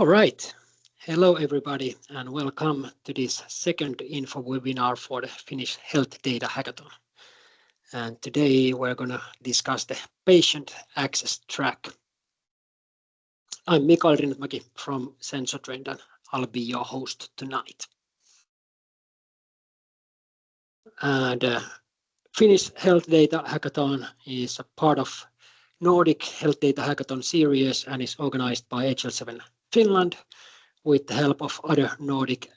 All right. Hello, everybody, and welcome to this second info webinar for the Finnish Health Data Hackathon. And today we're going to discuss the patient access track. I'm Mikael Rinmäki from SensorTrend, and I'll be your host tonight. And Finnish Health Data Hackathon is a part of Nordic Health Data Hackathon series and is organized by HL7 Finland with the help of other Nordic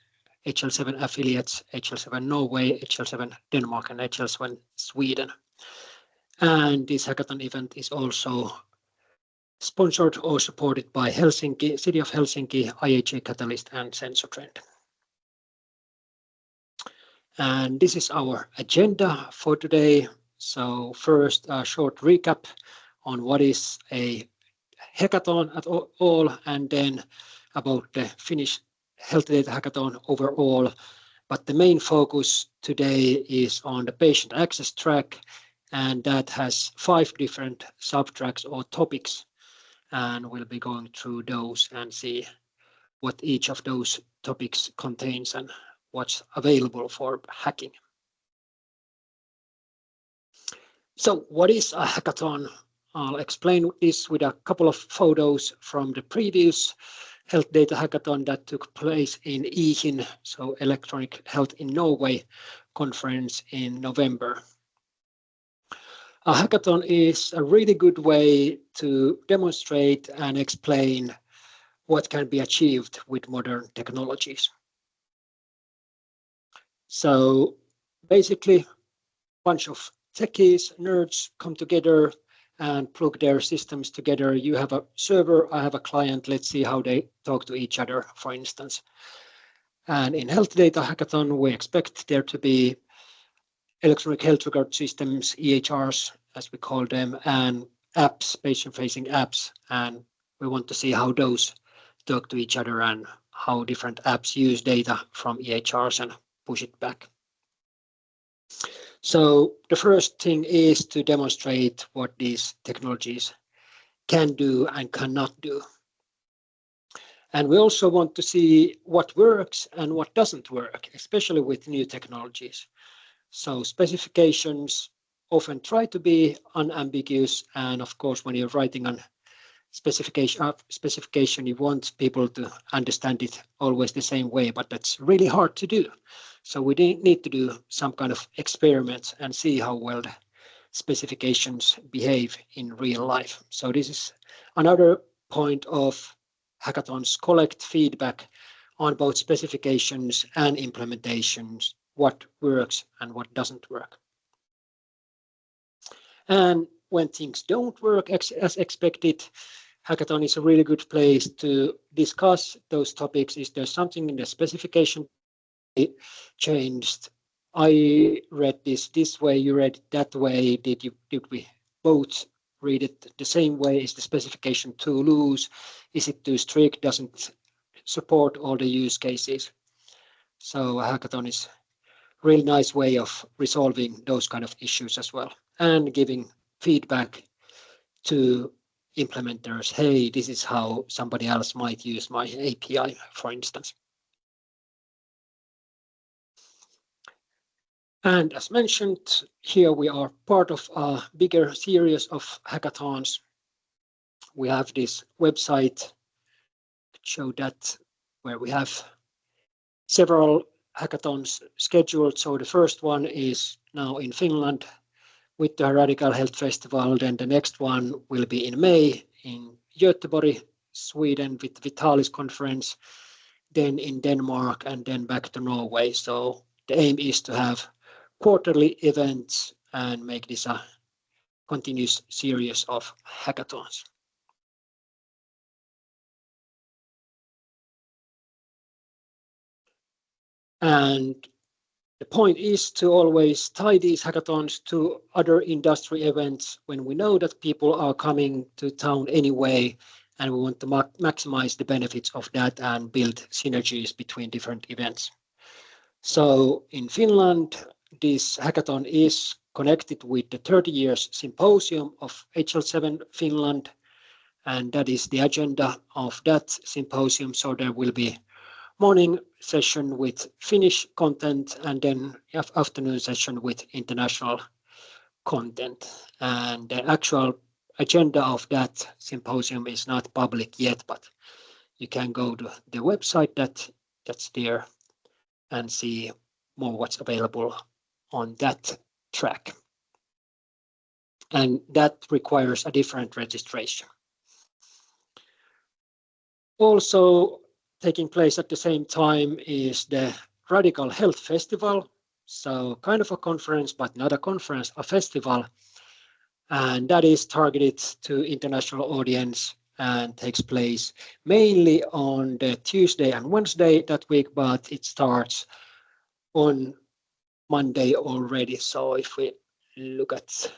HL7 affiliates, HL7 Norway, HL7 Denmark, and HL7 Sweden. And this hackathon event is also sponsored or supported by Helsinki, City of Helsinki, IHA Catalyst, and SensorTrend. And this is our agenda for today. So first, a short recap on what is a hackathon at all, and then about the Finnish Health Data Hackathon overall. But the main focus today is on the patient access track, and that has 5 different subtracks or topics. And we'll be going through those and see what each of those topics contains and what's available for hacking. So what is a hackathon? I'll explain this with a couple of photos from the previous Health Data Hackathon that took place in EHIN, so Electronic Health in Norway conference in November. A hackathon is a really good way to demonstrate and explain what can be achieved with modern technologies. So basically, a bunch of techies, nerds come together and plug their systems together. You have a server, I have a client. Let's see how they talk to each other, for instance. And in Health Data Hackathon, we expect there to be electronic health record systems, EHRs, as we call them, and apps, patient-facing apps. And we want to see how those talk to each other and how different apps use data from EHRs and push it back. So the first thing is to demonstrate what these technologies can do and cannot do. And we also want to see what works and what doesn't work, especially with new technologies. So specifications often try to be unambiguous. And of course, when you're writing a specification, you want people to understand it always the same way, but that's really hard to do. So we need to do some kind of experiments and see how well the specifications behave in real life. So this is another point of hackathons: collect feedback on both specifications and implementations, what works and what doesn't work. And when things don't work as expected, hackathon is a really good place to discuss those topics. Is there something in the specification changed? I read this way, you read it that way. Did we both read it the same way? Is the specification too loose? Is it too strict? Doesn't support all the use cases? So a hackathon is a really nice way of resolving those kind of issues as well, and giving feedback to implementers. Hey, this is how somebody else might use my API, for instance. And as mentioned, here we are part of a bigger series of hackathons. We have this website, show that, where we have several hackathons scheduled. So the first one is now in Finland with the Radical Health Festival. Then the next one will be in May in Göteborg, Sweden, with Vitalis conference, then in Denmark, and then back to Norway. So the aim is to have quarterly events and make this a continuous series of hackathons. And the point is to always tie these hackathons to other industry events when we know that people are coming to town anyway, and we want to maximize the benefits of that and build synergies between different events. So in Finland, this hackathon is connected with the 30 years symposium of HL7 Finland, and that is the agenda of that symposium. So there will be morning session with Finnish content and then afternoon session with international content. And the actual agenda of that symposium is not public yet, but you can go to the website that's there and see more what's available on that track. And that requires a different registration. Also taking place at the same time is the Radical Health Festival. So kind of a conference, but not a conference, a festival. And that is targeted to international audience and takes place mainly on the Tuesday and Wednesday that week, but it starts on Monday already. So if we look at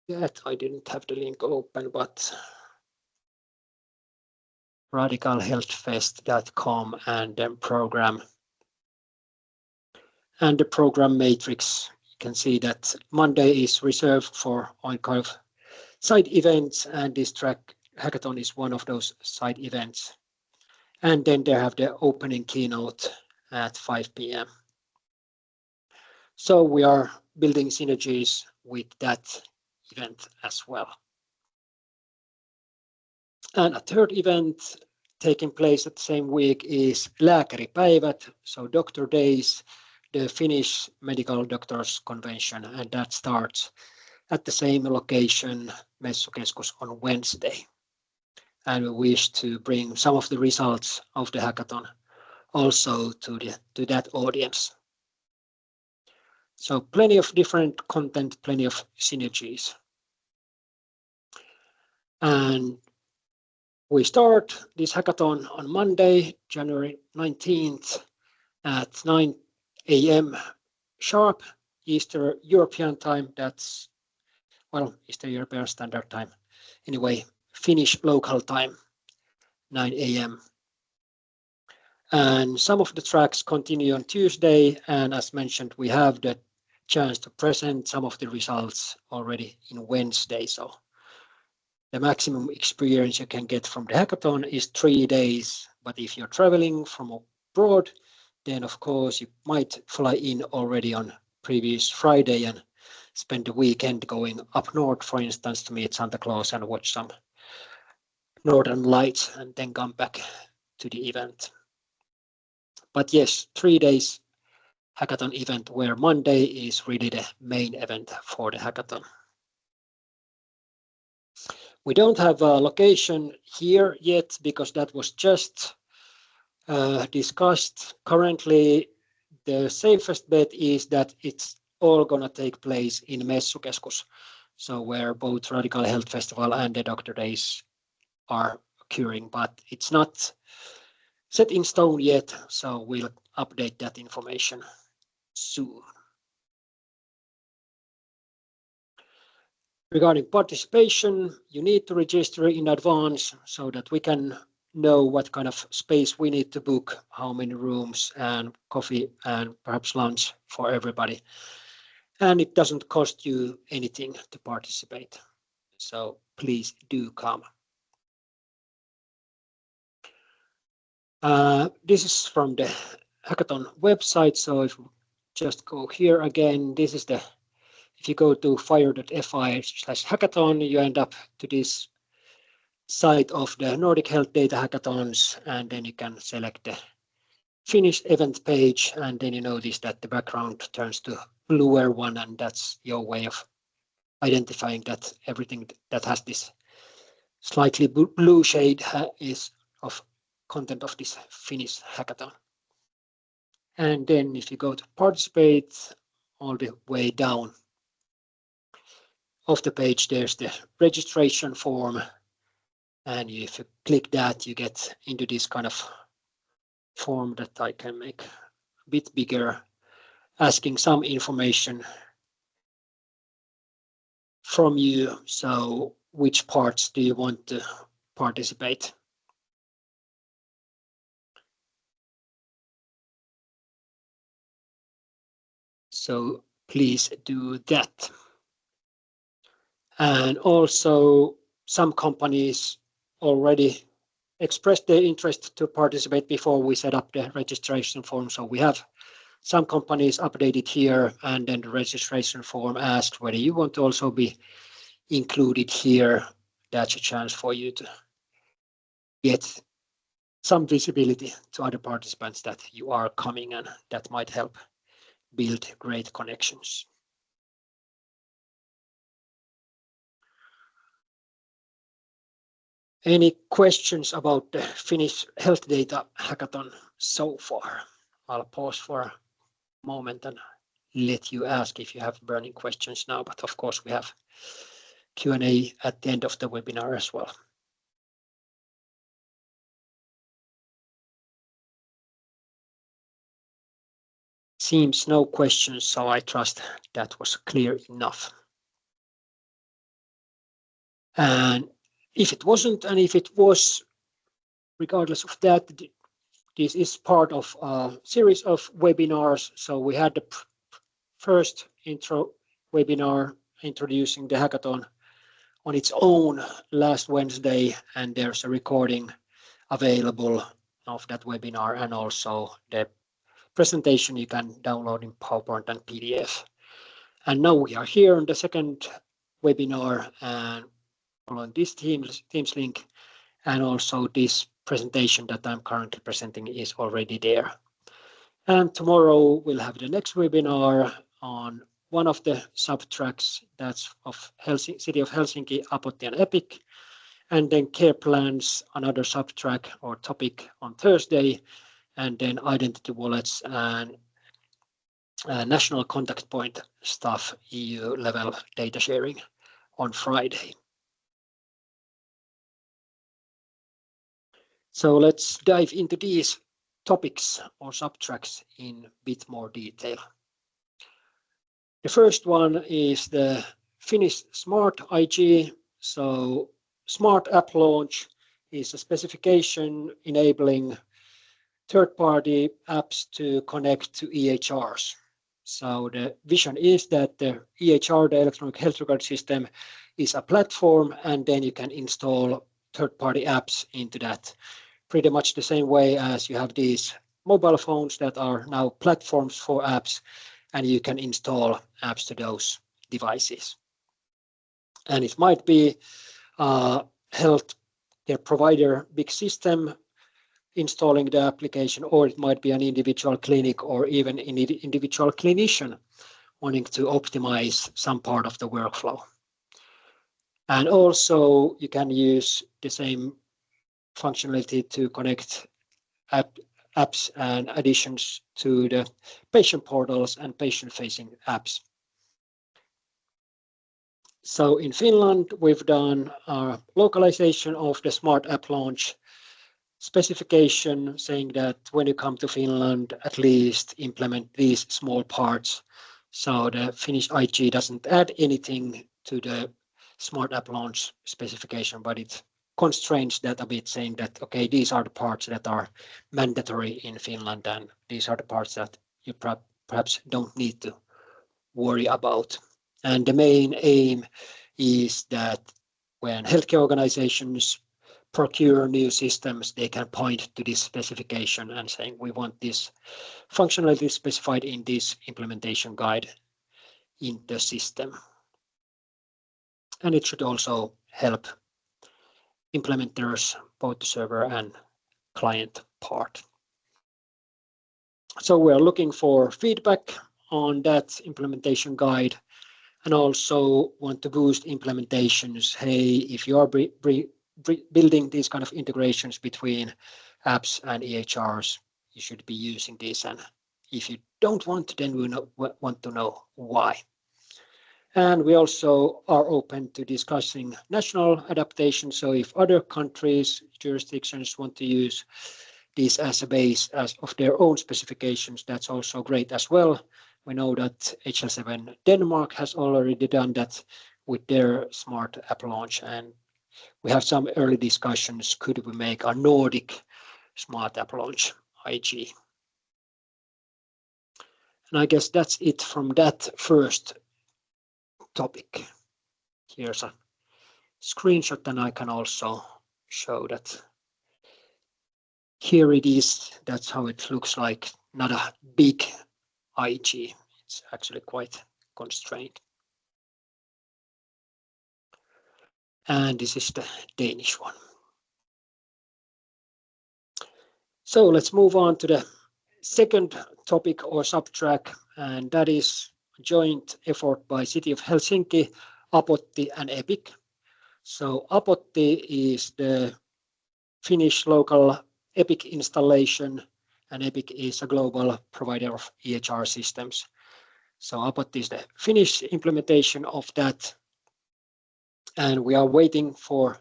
that, I didn't have the link open, but radicalhealthfest.com and then program. And the program matrix, you can see that Monday is reserved for all kind of side events, and this track hackathon is one of those side events. And then they have the opening keynote at 5 p.m. So we are building synergies with that event as well. And a third event taking place at the same week is Lääkäripäivät, so Doctor Days, the Finnish Medical Doctors Convention, and that starts at the same location, Messukeskus, on Wednesday. And we wish to bring some of the results of the hackathon also to that audience. So plenty of different content, plenty of synergies. And we start this hackathon on Monday, January 19th at 9 a.m. sharp, Eastern European time. That's, well, Eastern European Standard Time. Anyway, Finnish local time, 9 a.m. And some of the tracks continue on Tuesday. And as mentioned, we have the chance to present some of the results already in Wednesday. So the maximum experience you can get from the hackathon is 3 days. But if you're traveling from abroad, then of course you might fly in already on previous Friday and spend the weekend going up north, for instance, to meet Santa Claus and watch some northern lights and then come back to the event. But yes, 3 days hackathon event where Monday is really the main event for the hackathon. We don't have a location here yet because that was just discussed. Currently, the safest bet is that it's all going to take place in Messukeskus, so where both Radical Health Festival and the Doctor Days are occurring, but it's not set in stone yet, so we'll update that information soon. Regarding participation, you need to register in advance so that we can know what kind of space we need to book, how many rooms and coffee and perhaps lunch for everybody. And it doesn't cost you anything to participate. So please do come. This is from the hackathon website. So if we just go here again, this is the, if you go to fire.fi/hackathon, you end up to this site of the Nordic Health Data Hackathons, and then you can select the Finnish event page, and then you notice that the background turns to bluer one, and that's your way of identifying that everything that has this slightly blue shade is of content of this Finnish hackathon. And then if you go to participate, all the way down of the page, there's the registration form. And if you click that, you get into this kind of form that I can make a bit bigger, asking some information from you. So which parts do you want to participate? So please do that. And also some companies already expressed their interest to participate before we set up the registration form. So we have some companies updated here, and then the registration form asked whether you want to also be included here. That's a chance for you to get some visibility to other participants that you are coming, and that might help build great connections. Any questions about the Finnish Health Data Hackathon so far? I'll pause for a moment and let you ask if you have burning questions now, but of course we have Q&A at the end of the webinar as well. Seems no questions, so I trust that was clear enough. And if it wasn't, and if it was, regardless of that, this is part of a series of webinars. So we had the first intro webinar introducing the hackathon on its own last Wednesday, and there's a recording available of that webinar, and also the presentation you can download in PowerPoint and PDF. And now we are here on the second webinar, and following this Teams link, and also this presentation that I'm currently presenting is already there. And tomorrow we'll have the next webinar on one of the sub-tracks, that's of City of Helsinki, Apotti and Epic, and then care plans, another sub-track or topic on Thursday, and then identity wallets and national contact point stuff, EU level data sharing on Friday. So let's dive into these topics or sub-tracks in a bit more detail. The first one is the Finnish Smart IG. So Smart App Launch is a specification enabling third-party apps to connect to EHRs. So the vision is that the EHR, the electronic health record system, is a platform, and then you can install third-party apps into that. Pretty much the same way as you have these mobile phones that are now platforms for apps, and you can install apps to those devices. And it might be a healthcare provider big system installing the application, or it might be an individual clinic or even an individual clinician wanting to optimize some part of the workflow. And also you can use the same functionality to connect apps and additions to the patient portals and patient-facing apps. So in Finland, we've done a localization of the Smart App Launch specification, saying that when you come to Finland, at least implement these small parts. So the Finnish IG doesn't add anything to the Smart App Launch specification, but it constrains that a bit, saying that, okay, these are the parts that are mandatory in Finland, and these are the parts that you perhaps don't need to worry about. And the main aim is that when healthcare organizations procure new systems, they can point to this specification and saying, we want this functionality specified in this implementation guide in the system. And it should also help implementers, both the server and client part. So we're looking for feedback on that implementation guide, and also want to boost implementations. Hey, if you are building these kind of integrations between apps and EHRs, you should be using this. And if you don't want, then we want to know why. And we also are open to discussing national adaptation. So if other countries, jurisdictions want to use this as a base of their own specifications, that's also great as well. We know that HL7 Denmark has already done that with their Smart App Launch, and we have some early discussions. Could we make a Nordic Smart App Launch IG? And I guess that's it from that first topic. Here's a screenshot, and I can also show that here it is. That's how it looks like. Not a big IG. It's actually quite constrained. And this is the Danish one. So let's move on to the second topic or subtrack, and that is a joint effort by City of Helsinki, Apotti, and Epic. So Apotti is the Finnish local Epic installation, and Epic is a global provider of EHR systems. So Apotti is the Finnish implementation of that, and we are waiting for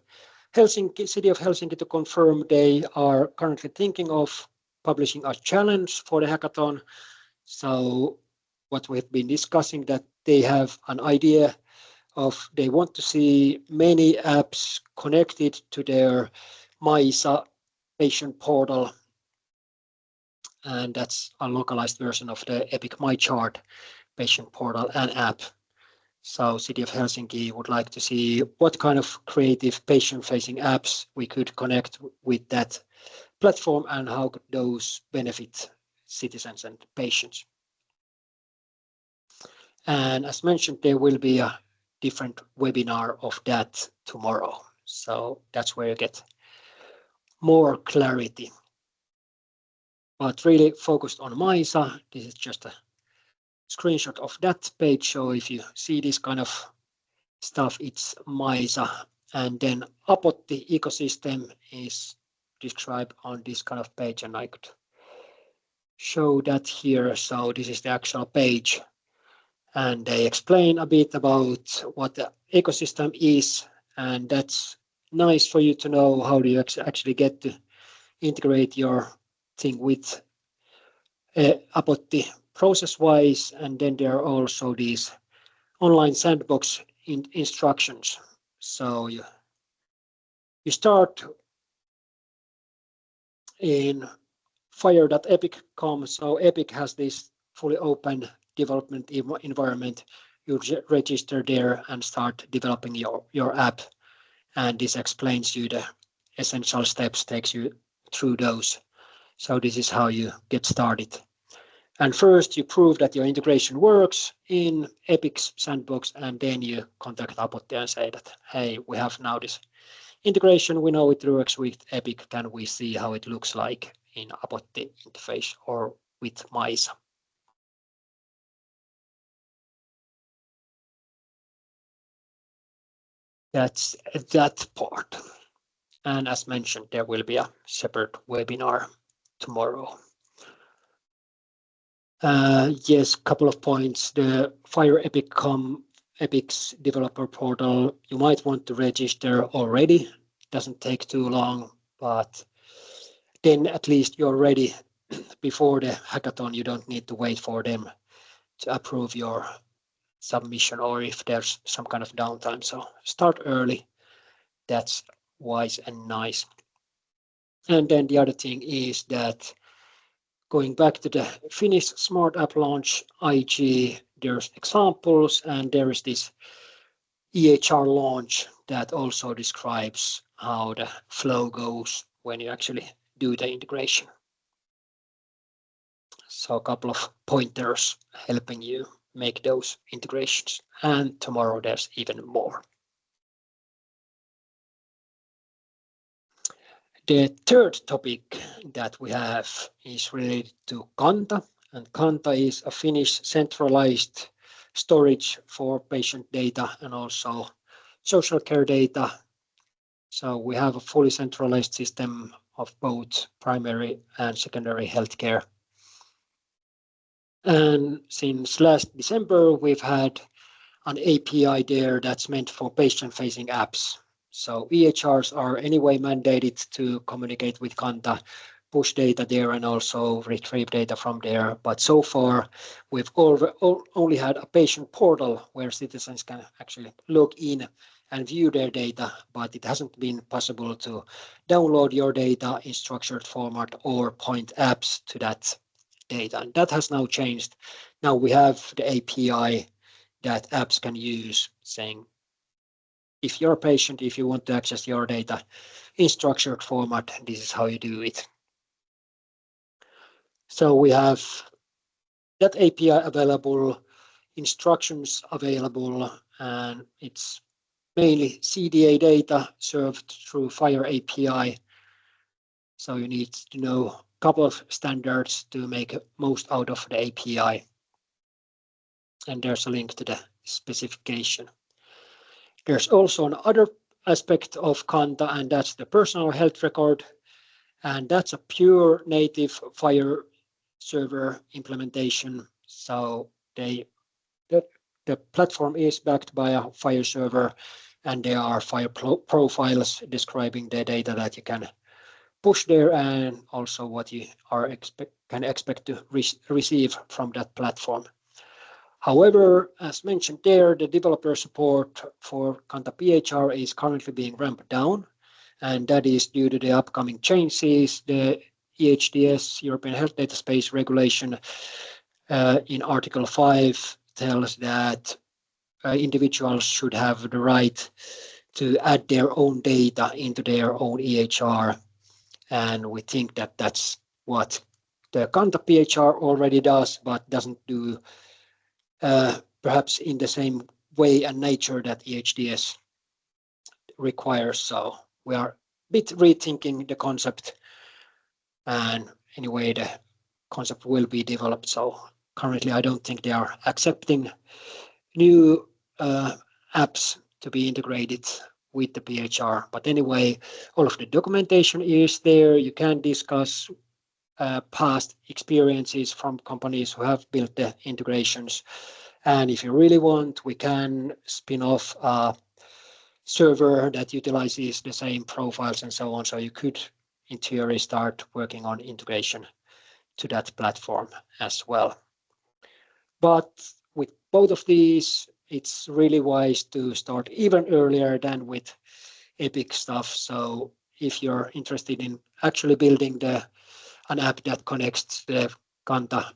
Helsinki, City of Helsinki to confirm. They are currently thinking of publishing a challenge for the hackathon. So what we've been discussing, that they have an idea of they want to see many apps connected to their MAISA patient portal, and that's a localized version of the Epic MyChart patient portal and app. So City of Helsinki would like to see what kind of creative patient-facing apps we could connect with that platform and how could those benefit citizens and patients. And as mentioned, there will be a different webinar of that tomorrow. So that's where you get more clarity. But really focused on MAISA. This is just a screenshot of that page. So if you see this kind of stuff, it's MAISA. And then Apotti ecosystem is described on this kind of page, and I could show that here. So this is the actual page, and they explain a bit about what the ecosystem is, and that's nice for you to know how do you actually get to integrate your thing with Apotti process-wise. And then there are also these online sandbox instructions. So you start in fire.epic.com. So Epic has this fully open development environment. You register there and start developing your app. And this explains you the essential steps, takes you through those. So this is how you get started. And first you prove that your integration works in Epic's sandbox, and then you contact Apotti and say that, hey, we have now this integration, we know it works with Epic, can we see how it looks like in Apotti interface or with MAISA? That's that part. And as mentioned, there will be a separate webinar tomorrow. Yes, couple of points. The Fire Epic's developer portal, you might want to register already. It doesn't take too long, but then at least you're ready before the hackathon. You don't need to wait for them to approve your submission or if there's some kind of downtime. So start early. That's wise and nice. And then the other thing is that going back to the Finnish Smart App Launch IG, there's examples, and there is this EHR launch that also describes how the flow goes when you actually do the integration. So a couple of pointers helping you make those integrations. And tomorrow there's even more. The third topic that we have is related to Kanta, and Kanta is a Finnish centralized storage for patient data and also social care data. So we have a fully centralized system of both primary and secondary healthcare. And since last December, we've had an API there that's meant for patient-facing apps. So EHRs are anyway mandated to communicate with Kanta, push data there, and also retrieve data from there. But so far, we've only had a patient portal where citizens can actually log in and view their data, but it hasn't been possible to download your data in structured format or point apps to that data. And that has now changed. Now we have the API that apps can use, saying if you're a patient, if you want to access your data in structured format, this is how you do it. So we have that API available, instructions available, and it's mainly CDA data served through Fire API. So you need to know a couple of standards to make most out of the API. And there's a link to the specification. There's also another aspect of Kanta, and that's the personal health record. And that's a pure native Fire server implementation. So the platform is backed by a Fire server, and there are Fire profiles describing the data that you can push there, and also what you can expect to receive from that platform. However, as mentioned there, the developer support for Kanta PHR is currently being ramped down, and that is due to the upcoming changes. The EHDS, European Health Data Space Regulation, in Article 5 tells that individuals should have the right to add their own data into their own EHR, and we think that that's what the Kanta PHR already does, but doesn't do perhaps in the same way and nature that EHDS requires. So we are a bit rethinking the concept, and anyway, the concept will be developed. So currently, I don't think they are accepting new apps to be integrated with the PHR. But anyway, all of the documentation is there. You can discuss past experiences from companies who have built the integrations. And if you really want, we can spin off a server that utilizes the same profiles and so on. So you could, in theory, start working on integration to that platform as well. But with both of these, it's really wise to start even earlier than with Epic stuff. So if you're interested in actually building an app that connects the Kanta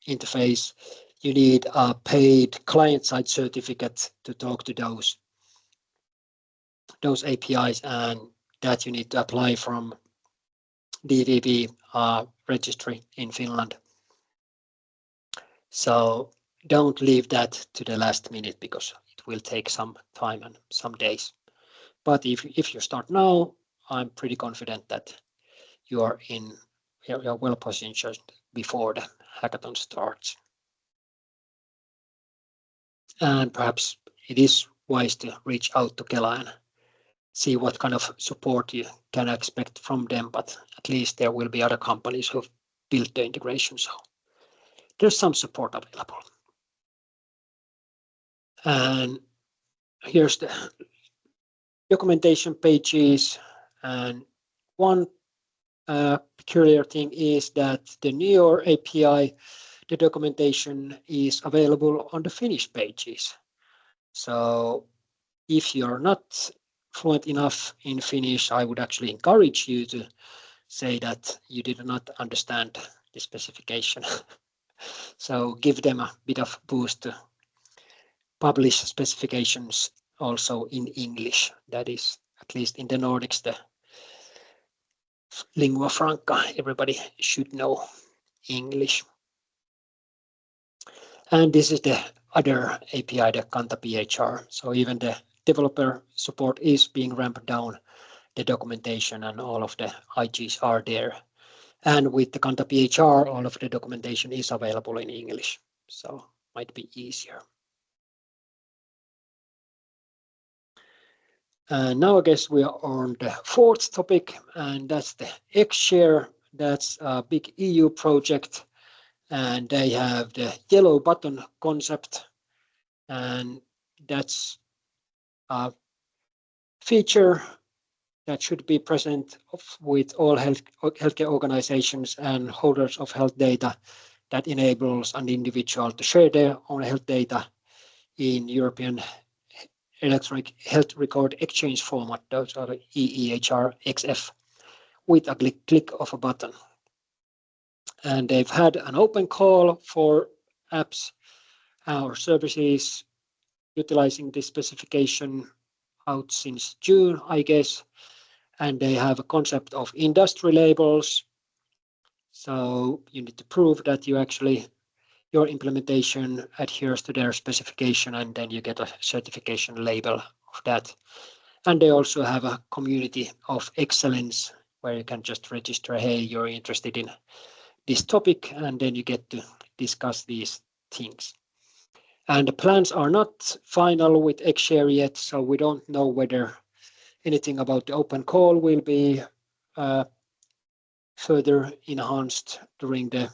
interface, you need a paid client-side certificate to talk to those APIs, and that you need to apply from DVV registry in Finland. So don't leave that to the last minute, because it will take some time and some days. But if you start now, I'm pretty confident that you're well positioned before the hackathon starts. And perhaps it is wise to reach out to Kela and see what kind of support you can expect from them, but at least there will be other companies who've built the integration, so there's some support available. And here's the documentation pages, and one peculiar thing is that the newer API, the documentation is available on the Finnish pages. So if you're not fluent enough in Finnish, I would actually encourage you to say that you did not understand the specification. So give them a bit of boost to publish specifications also in English. That is, at least in the Nordics, the lingua franca. Everybody should know English. And this is the other API, the Kanta PHR. So even the developer support is being ramped down. The documentation and all of the IGs are there. And with the Kanta PHR, all of the documentation is available in English. So might be easier. And now I guess we are on the fourth topic, and that's the X-Share. That's a big EU project, and they have the yellow button concept, and that's a feature that should be present with all healthcare organizations and holders of health data that enables an individual to share their own health data in European electronic health record exchange format. Those are the EEHR XF with a click of a button. And they've had an open call for apps or services utilizing this specification out since June, I guess, and they have a concept of industry labels. So you need to prove that your implementation adheres to their specification, and then you get a certification label of that. And they also have a community of excellence where you can just register, hey, you're interested in this topic, and then you get to discuss these things. And the plans are not final with XShare yet, so we don't know whether anything about the open call will be further enhanced during the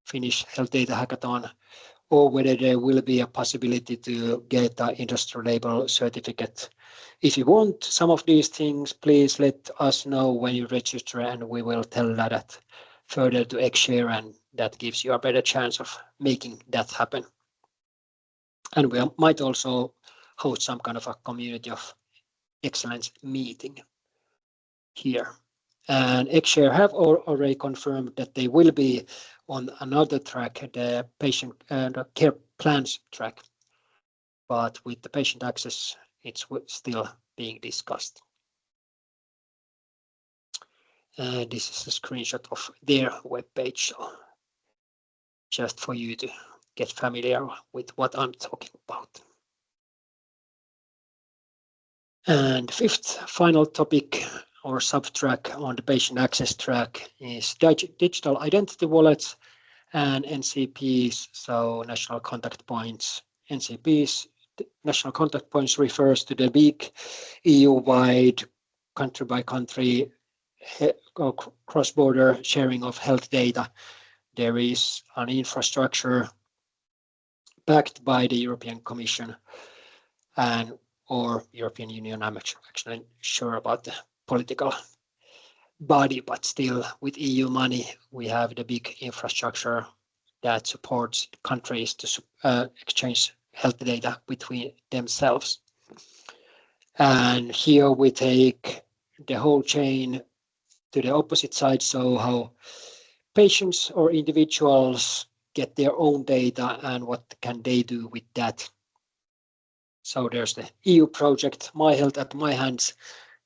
Finnish Health Data Hackathon, or whether there will be a possibility to get the industry label certificate. If you want some of these things, please let us know when you register, and we will tell that further to XShare, and that gives you a better chance of making that happen. And we might also host some kind of a community of excellence meeting here. And XShare have already confirmed that they will be on another track, the patient and care plans track. But with the patient access, it's still being discussed. And this is a screenshot of their webpage, so just for you to get familiar with what I'm talking about. And fifth final topic or sub-track on the patient access track is digital identity wallets and NCPs, so national contact points. NCPs, national contact points, refers to the big EU-wide, country-by-country cross-border sharing of health data. There is an infrastructure backed by the European Commission and or European Union. I'm actually sure about the political body, but still with EU money, we have the big infrastructure that supports countries to exchange health data between themselves. And here we take the whole chain to the opposite side, so how patients or individuals get their own data and what can they do with that. So there's the EU project, My Health at My Hands,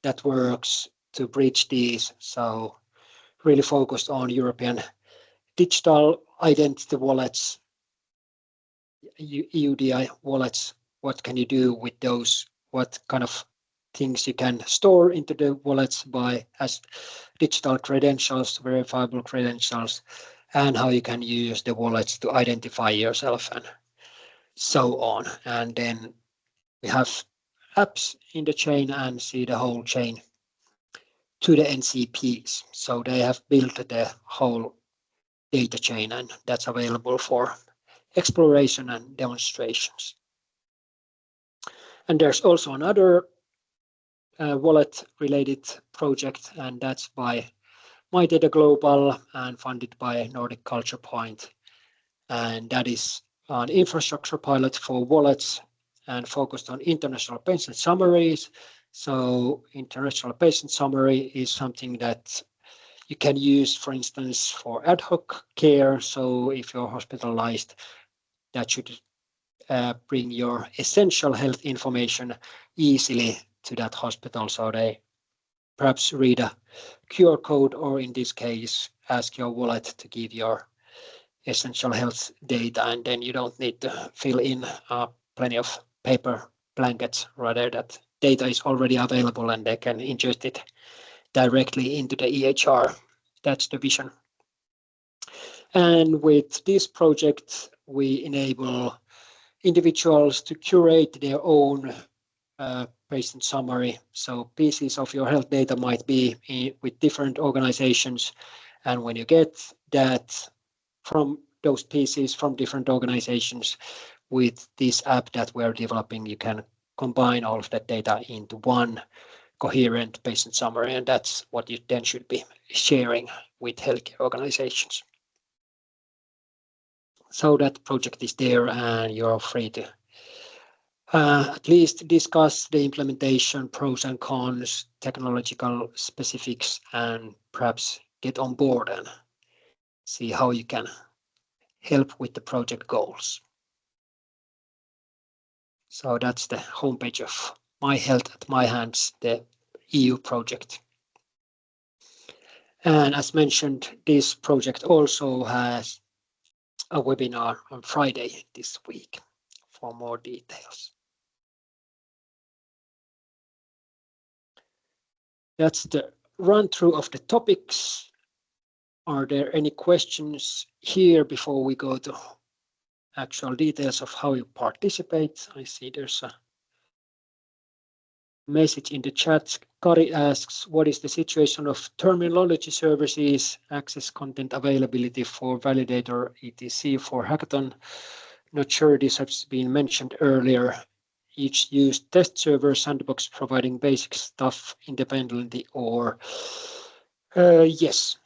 that works to bridge these. So really focused on European digital identity wallets, EUDI wallets. What can you do with those? What kind of things you can store into the wallets as digital credentials, verifiable credentials, and how you can use the wallets to identify yourself and so on. And then we have apps in the chain and see the whole chain to the NCPs. So they have built the whole data chain, and that's available for exploration and demonstrations. And there's also another wallet-related project, and that's by My Data Global and funded by Nordic Culture Point. And that is an infrastructure pilot for wallets and focused on international patient summaries. So international patient summary is something that you can use, for instance, for ad hoc care. So if you're hospitalized, that should bring your essential health information easily to that hospital. So they perhaps read a QR code, or in this case, ask your wallet to give your essential health data, and then you don't need to fill in plenty of paper blankets. Rather, that data is already available and they can ingest it directly into the EHR. That's the vision. And with this project, we enable individuals to curate their own patient summary. So pieces of your health data might be with different organizations. And when you get that from those pieces from different organizations, with this app that we're developing, you can combine all of that data into one coherent patient summary, and that's what you then should be sharing with healthcare organizations. So that project is there, and you're free to at least discuss the implementation, pros and cons, technological specifics, and perhaps get on board and see how you can help with the project goals. So that's the homepage of My Health at My Hands, the EU project. And as mentioned, this project also has a webinar on Friday this week for more details. That's the run through of the topics. Are there any questions here before we go to actual details of how you participate? I see there's a message in the chat. Kari asks, what is the situation of terminology services, access content availability for validator, etc. for hackathon? Not sure this has been mentioned earlier. Each use test server sandbox providing basic stuff independently or yes.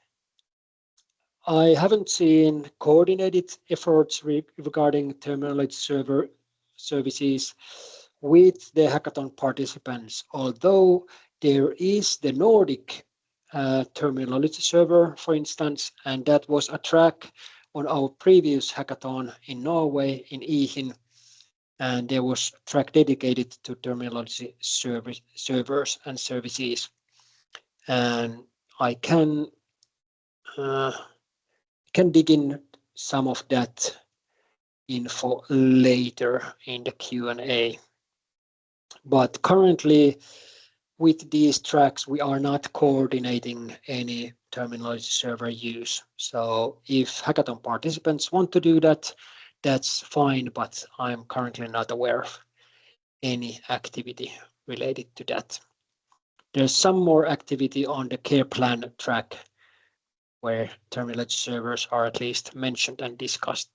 I haven't seen coordinated efforts regarding terminology server services with the hackathon participants, although there is the Nordic terminology server, for instance, and that was a track on our previous hackathon in Norway, in Ihin, and there was a track dedicated to terminology servers and services. And I can dig in some of that info later in the Q&A. But currently, with these tracks, we are not coordinating any terminology server use. So if hackathon participants want to do that, that's fine, but I'm currently not aware of any activity related to that. There's some more activity on the care plan track where terminology servers are at least mentioned and discussed.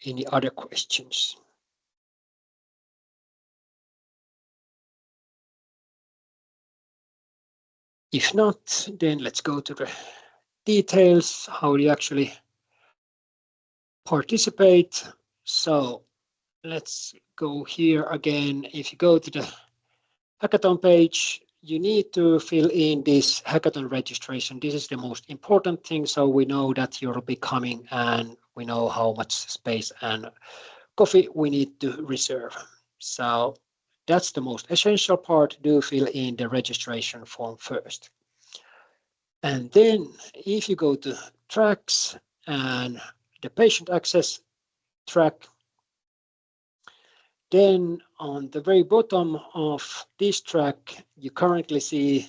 Any other questions? If not, then let's go to the details, how you actually participate. So let's go here again. If you go to the hackathon page, you need to fill in this hackathon registration. This is the most important thing, so we know that you'll be coming and we know how much space and coffee we need to reserve. So that's the most essential part. Do fill in the registration form first. And then if you go to tracks and the patient access track, then on the very bottom of this track, you currently see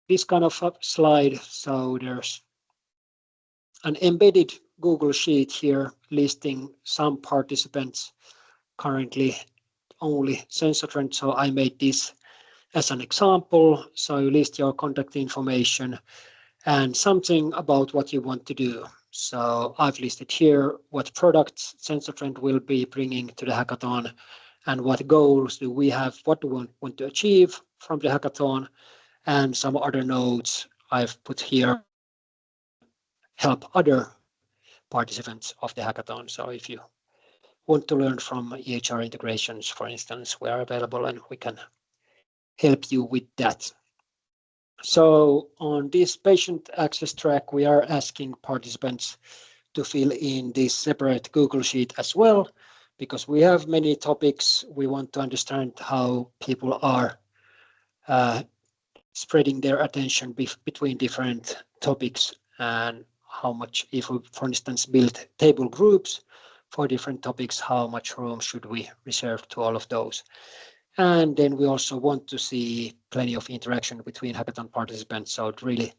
this kind of a slide. So there's an embedded Google Sheet here listing some participants, currently only SensorTrend. So I made this as an example. So you list your contact information and something about what you want to do. So I've listed here what products SensorTrend will be bringing to the hackathon and what goals do we have, what do we want to achieve from the hackathon, and some other notes I've put here help other participants of the hackathon. So if you want to learn from EHR integrations, for instance, we are available and we can help you with that. So on this patient access track, we are asking participants to fill in this separate Google Sheet as well, because we have many topics. We want to understand how people are spreading their attention between different topics and how much, if we, for instance, build table groups for different topics, how much room should we reserve to all of those. And then we also want to see plenty of interaction between hackathon participants. So it really,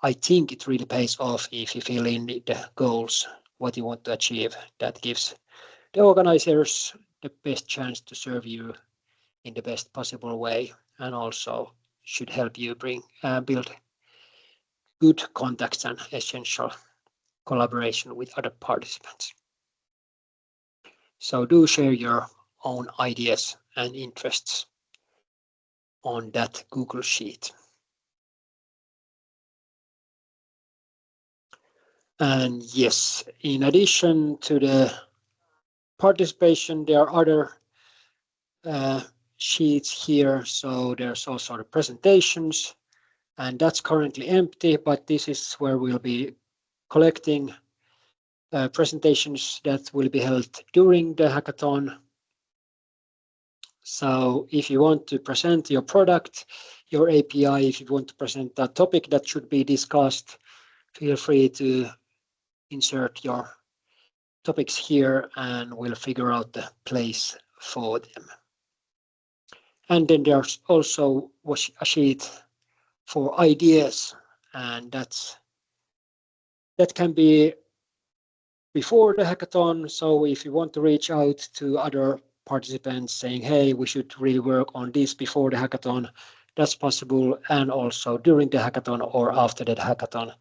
I think it really pays off if you fill in the goals, what you want to achieve. That gives the organizers the best chance to serve you in the best possible way, and also should help you build good contacts and essential collaboration with other participants. So do share your own ideas and interests on that Google Sheet. And yes, in addition to the participation, there are other sheets here. So there's also the presentations, and that's currently empty, but this is where we'll be collecting presentations that will be held during the hackathon. So if you want to present your product, your API, if you want to present a topic that should be discussed, feel free to insert your topics here and we'll figure out the place for them. And then there's also a sheet for ideas, and that can be before the hackathon. So if you want to reach out to other participants saying, hey, we should really work on this before the hackathon, that's possible, and also during the hackathon or after the hackathon.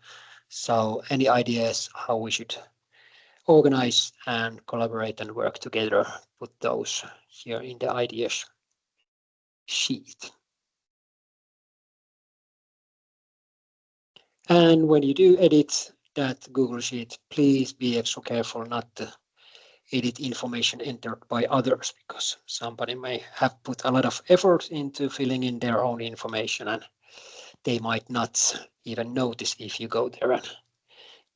So any ideas how we should organize and collaborate and work together, put those here in the ideas sheet. And when you do edit that Google Sheet, please be extra careful not to edit information entered by others, because somebody may have put a lot of effort into filling in their own information and they might not even notice if you go there and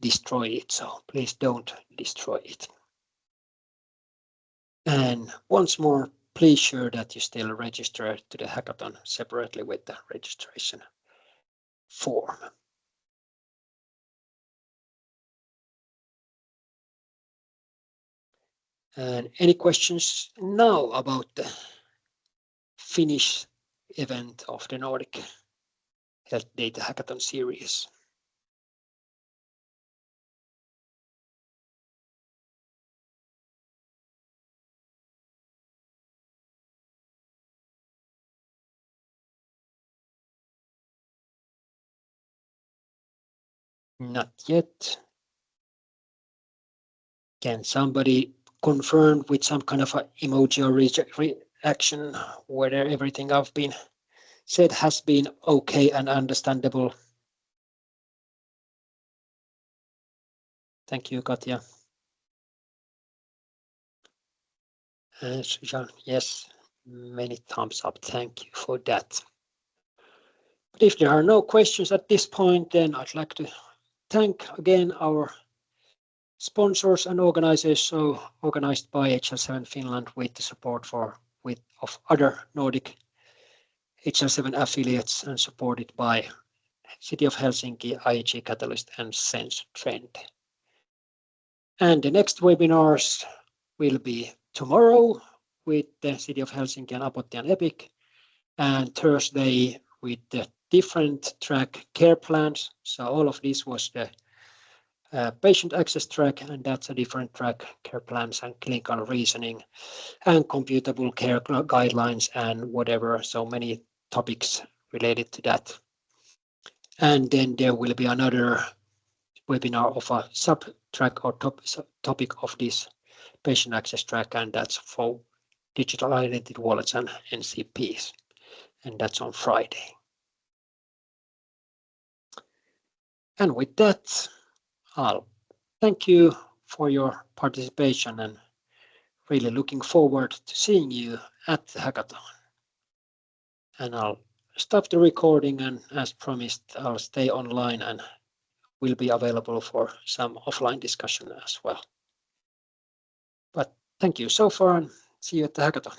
destroy it. So please don't destroy it. And once more, please sure that you still register to the hackathon separately with the registration form. And any questions now about the Finnish event of the Nordic Health Data Hackathon series? Not yet. Can somebody confirm with some kind of a emoji or reaction whether everything I've been said has been okay and understandable? Thank you, Katja. Sujan, yes, many thumbs up. Thank you for that. But if there are no questions at this point, then I'd like to thank again our sponsors and organizers, so organized by HL7 Finland with the support of other Nordic HL7 affiliates and supported by City of Helsinki, IEG Catalyst and Sense Trend. And the next webinars will be tomorrow with the City of Helsinki and Apotti and Epic, and Thursday with the different track care plans. So all of this was the patient access track, and that's a different track, care plans and clinical reasoning and computable care guidelines and whatever. So many topics related to that. And then there will be another webinar of a sub-track or topic of this patient access track, and that's for digital identity wallets and NCPs. And that's on Friday. And with that, I'll thank you for your participation and really looking forward to seeing you at the hackathon. And I'll stop the recording, and as promised, I'll stay online and will be available for some offline discussion as well. But thank you so far and see you at the hackathon.